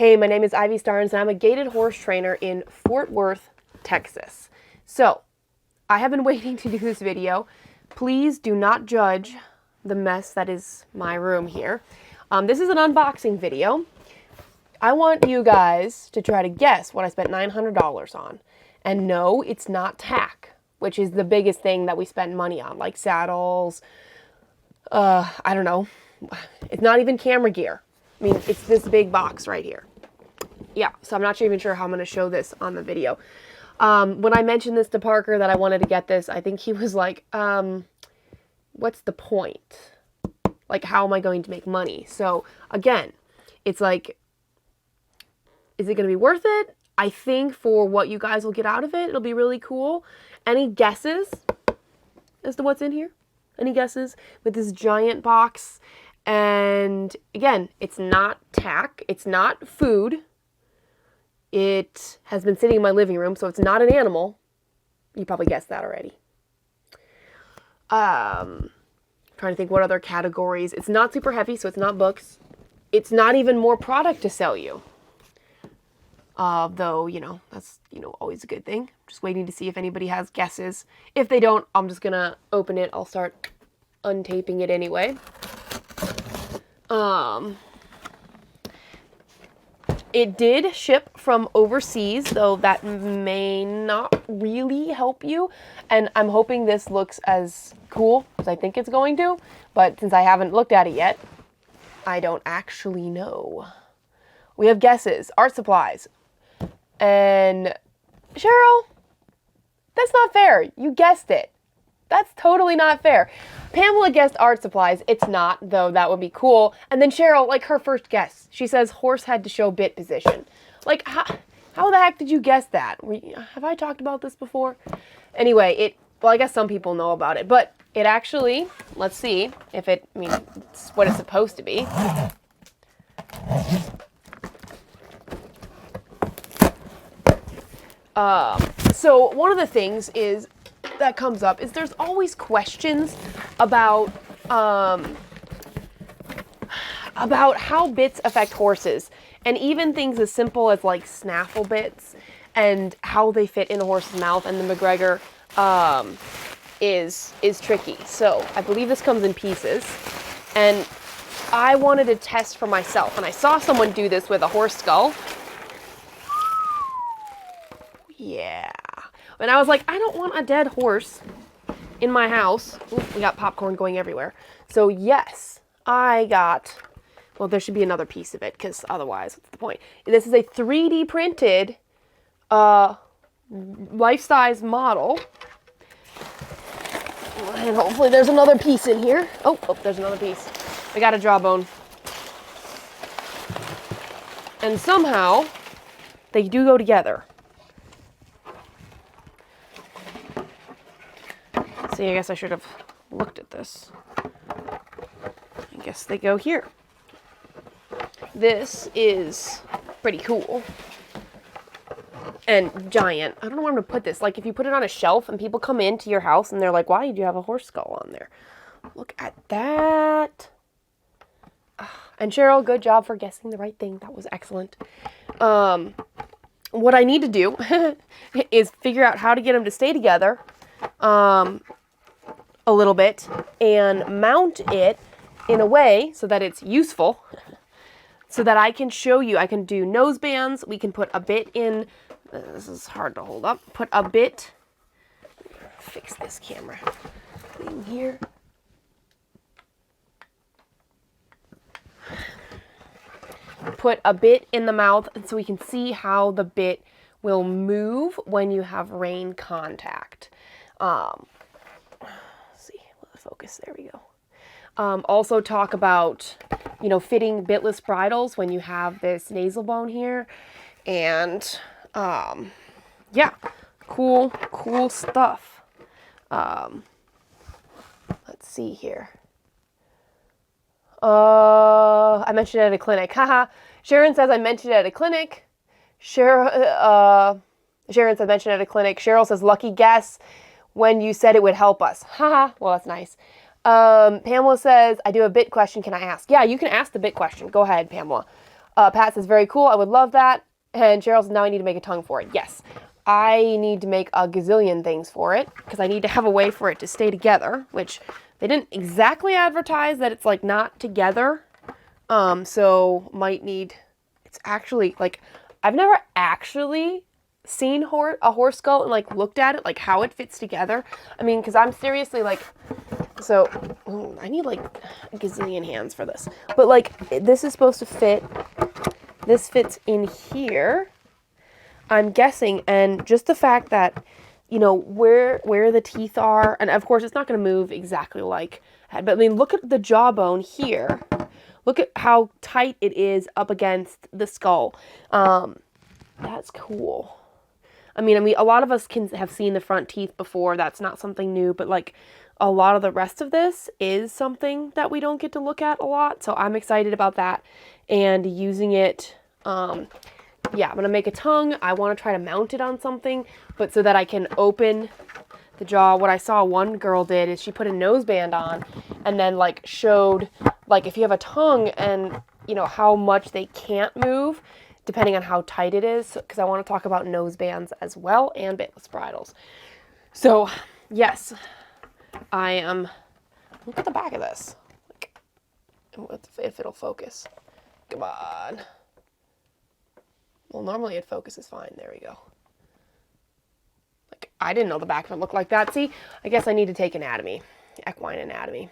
Hey, my name is Ivy Starnes, and I'm a gaited horse trainer in Fort Worth, Texas. So, I have been waiting to do this video. Please do not judge the mess that is my room here. This is an unboxing video. I want you guys to try to guess what I spent $900 on. And no, it's not tack, which is the biggest thing that we spend money on, like saddles, I don't know. It's not even camera gear. I mean, it's this big box right here. Yeah, so I'm not even sure how I'm going to show this on the video. When I mentioned this to Parker that I wanted to get this, I think he was like, what's the point? Like, how am I going to make money? So, again, it's like, is it going to be worth it? I think for what you guys will get out of it, it'll be really cool. Any guesses as to what's in here? Any guesses with this giant box? And again, it's not tack. It's not food. It has been sitting in my living room, so it's not an animal. You probably guessed that already. Trying to think what other categories. It's not super heavy, so it's not books. It's not even more product to sell you. Though, that's, always a good thing. Just waiting to see if anybody has guesses. If they don't, I'm just gonna open it. I'll start untaping it anyway. It did ship from overseas, though that may not really help you. And I'm hoping this looks as cool as I think it's going to. But since I haven't looked at it yet, I don't actually know. We have guesses. Art supplies. And Cheryl, that's not fair. You guessed it. That's totally not fair. Pamela guessed art supplies. It's not, though that would be cool. And then Cheryl, like her first guess, she says horse head to show bit position. Like, how the heck did you guess that? Have I talked about this before? Anyway, well, I guess some people know about it, but it actually, let's see if it's what it's supposed to be. So one of the things that comes up is there's always questions about how bits affect horses, and even things as simple as like snaffle bits and how they fit in a horse's mouth, and the McGregor is tricky. So I believe this comes in pieces, and I wanted to test for myself, and I saw someone do this with a horse skull. Yeah. And I was like, I don't want a dead horse in my house. Ooh, we got popcorn going everywhere. So yes, I got, well, there should be another piece of it, because otherwise, what's the point? This is a 3D printed life-size model. And hopefully there's another piece in here. Oh, there's another piece. I got a jawbone. And somehow, they do go together. See, I guess I should have looked at this. I guess they go here. This is pretty cool. And giant. I don't know where I'm going to put this. Like, if you put it on a shelf and people come into your house and they're like, why did you have a horse skull on there? Look at that. And Cheryl, good job for guessing the right thing. That was excellent. What I need to do is figure out how to get them to stay together. A little bit, and mount it in a way so that it's useful, so that I can show you. I can do nose bands. We can put a bit in. This is hard to hold up. Put a bit. Fix this camera thing here. Put a bit in the mouth, and so we can see how the bit will move when you have rein contact. Focus, there we go. Also talk about, fitting bitless bridles when you have this nasal bone here. And, yeah, cool stuff. Let's see here. I mentioned it at a clinic. Haha. Sharon says I mentioned it at a clinic. Sharon says mentioned it at a clinic. Cheryl says lucky guess. When you said it would help us. Haha, well, that's nice. Pamela says, I do a bit question, can I ask? Yeah, you can ask the bit question. Go ahead, Pamela. Pat says, very cool. I would love that. And Cheryl says, now I need to make a tongue for it. Yes, I need to make a gazillion things for it because I need to have a way for it to stay together, which they didn't exactly advertise that it's like not together. So might need, it's actually like, I've never actually seen a horse skull and like looked at it, like how it fits together. I mean, because I'm seriously like, so I need like a gazillion hands for this, but like this is supposed to fit, this fits in here, I'm guessing. And just the fact that, you know, where the teeth are, and of course it's not going to move exactly like, but I mean, look at the jawbone here. Look at how tight it is up against the skull. That's cool. I mean, a lot of us have seen the front teeth before. That's not something new, but like a lot of the rest of this is something that we don't get to look at a lot. So I'm excited about that and using it. Yeah, I'm going to make a tongue. I want to try to mount it on something, but so that I can open the jaw. What I saw one girl did is she put a noseband on and then like showed like if you have a tongue and you know how much they can't move depending on how tight it is, because I want to talk about nosebands as well and bitless bridles. So yes, I am, look at the back of this, like, if it'll focus, come on. Well, normally it focuses fine, there we go. Like, I didn't know the back of it looked like that. See, I guess I need to take anatomy, equine anatomy.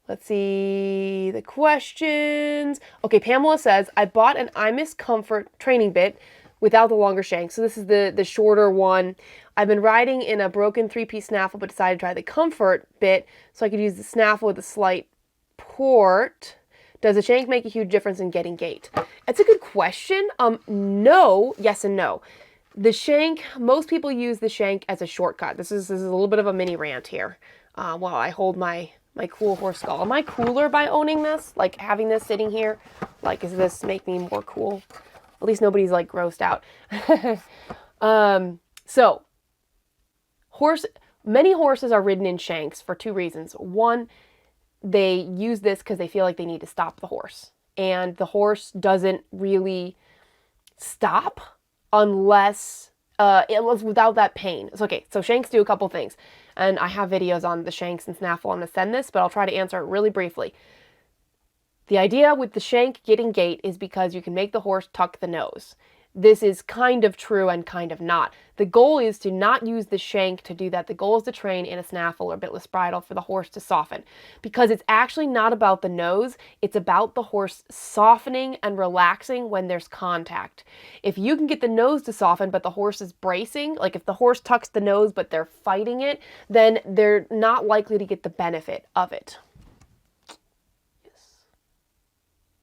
Let's see the questions. Okay, Pamela says, I bought an Imus Comfort training bit without the longer shank. So this is the shorter one. I've been riding in a broken 3-piece snaffle, but decided to try the Comfort bit so I could use the snaffle with a slight port. Does the shank make a huge difference in getting gait? It's a good question. No, yes and no. The shank, most people use the shank as a shortcut. This is a little bit of a mini rant here while I hold my cool horse skull. Am I cooler by owning this? Like having this sitting here? Like, does this make me more cool? At least nobody's like grossed out. So many horses are ridden in shanks for two reasons. One, they use this because they feel like they need to stop the horse. And the horse doesn't really stop unless without that pain. So, okay, so shanks do a couple things. And I have videos on the shanks and snaffle. I'm going to send this, but I'll try to answer it really briefly. The idea with the shank getting gait is because you can make the horse tuck the nose. This is kind of true and kind of not. The goal is to not use the shank to do that. The goal is to train in a snaffle or bitless bridle for the horse to soften, because it's actually not about the nose. It's about the horse softening and relaxing when there's contact. If you can get the nose to soften, but the horse is bracing, like if the horse tucks the nose, but they're fighting it, then they're not likely to get the benefit of it.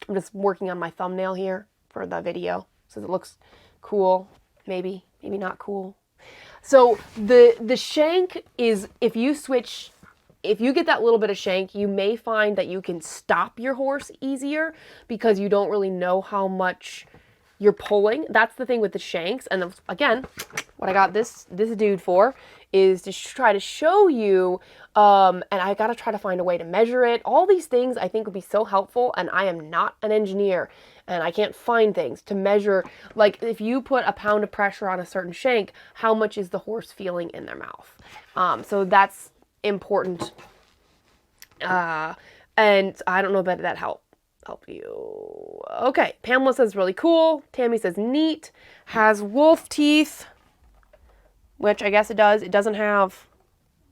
I'm just working on my thumbnail here for the video, so it looks cool, maybe not cool. So the shank is, if you get that little bit of shank, you may find that you can stop your horse easier because you don't really know how much you're pulling. That's the thing with the shanks. And again, what I got this dude for is to try to show you, and I got to try to find a way to measure it. All these things I think would be so helpful, and I am not an engineer, and I can't find things to measure. Like if you put a pound of pressure on a certain shank, how much is the horse feeling in their mouth? So that's important. And I don't know that that help you. Okay, Pamela says really cool. Tammy says neat. Has wolf teeth, which I guess it does. It doesn't have.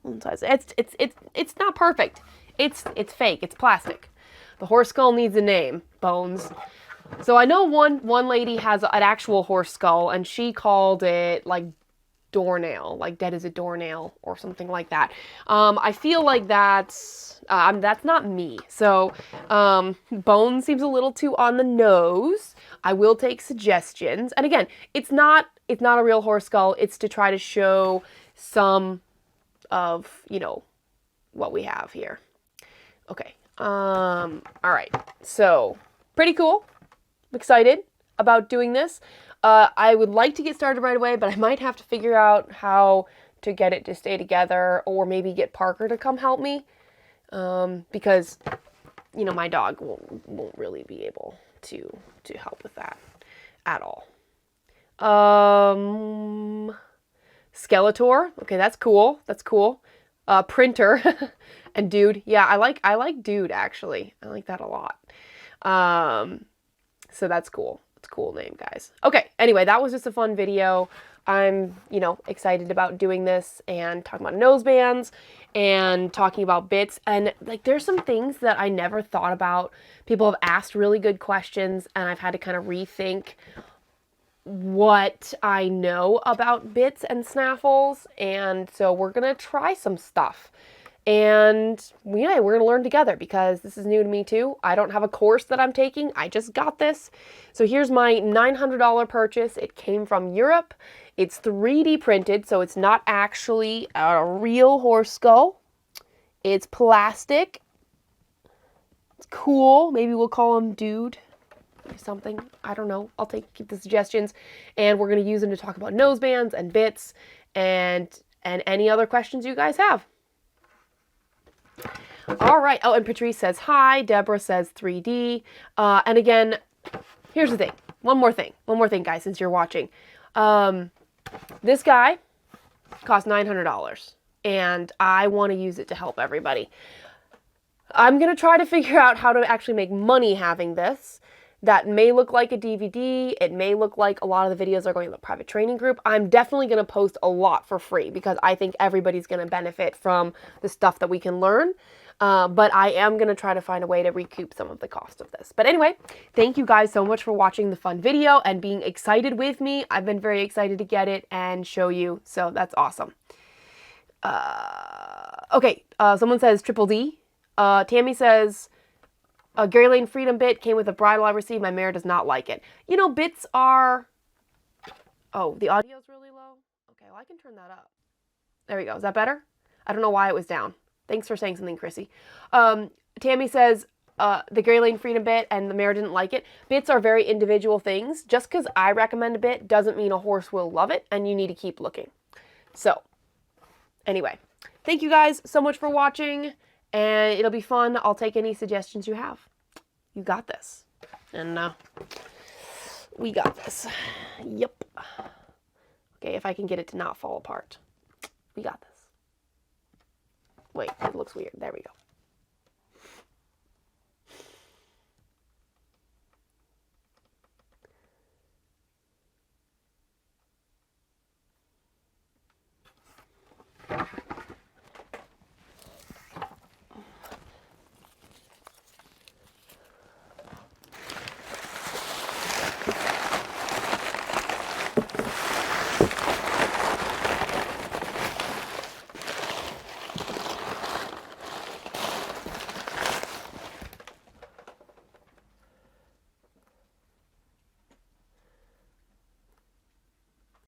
It's not perfect. It's fake. It's plastic. The horse skull needs a name. Bones. So I know one lady has an actual horse skull, and she called it like doornail, like dead as a doornail or something like that. I feel like that's not me. So Bone seems a little too on the nose. I will take suggestions. And again, it's not a real horse skull. It's to try to show some of, you know, what we have here. Okay. All right. So pretty cool. I'm excited about doing this. I would like to get started right away, but I might have to figure out how to get it to stay together, or maybe get Parker to come help me. Because you know, my dog won't really be able to help with that at all. Skeletor. Okay, that's cool. That's cool. Printer and Dude. Yeah, I like Dude actually. I like that a lot. So that's cool. It's a cool name, guys. Okay, anyway, that was just a fun video. I'm, you know, excited about doing this and talking about nosebands and talking about bits. And like, there's some things that I never thought about. People have asked really good questions and I've had to kind of rethink what I know about bits and snaffles. And so we're going to try some stuff. And yeah, we're going to learn together because this is new to me too. I don't have a course that I'm taking. I just got this. So here's my $900 purchase. It came from Europe. It's 3D printed, so it's not actually a real horse skull. It's plastic. It's cool. Maybe we'll call him Dude or something. I don't know. I'll keep the suggestions. And we're going to use them to talk about nosebands and bits and any other questions you guys have. All right. Oh, and Patrice says hi. Deborah says 3D. And again, here's the thing. One more thing, guys, since you're watching. This guy cost $900, and I want to use it to help everybody. I'm going to try to figure out how to actually make money having this. That may look like a DVD. It may look like a lot of the videos are going to the private training group. I'm definitely going to post a lot for free because I think everybody's going to benefit from the stuff that we can learn. But I am going to try to find a way to recoup some of the cost of this. But anyway, thank you guys so much for watching the fun video and being excited with me. I've been very excited to get it and show you. So that's awesome. Okay, someone says Triple D. Tammy says, Gary Lane Freedom bit came with a bridle I received. My mare does not like it. You know, bits are... Oh, the audio's really low? Okay, well, I can turn that up. There we go. Is that better? I don't know why it was down. Thanks for saying something, Chrissy. Tammy says the Gary Lane Freedom bit and the mare didn't like it. Bits are very individual things. Just because I recommend a bit doesn't mean a horse will love it, and you need to keep looking. So, anyway, thank you guys so much for watching, and it'll be fun. I'll take any suggestions you have. You got this. And we got this. Yep. Okay, if I can get it to not fall apart. We got this. Wait, it looks weird. There we go.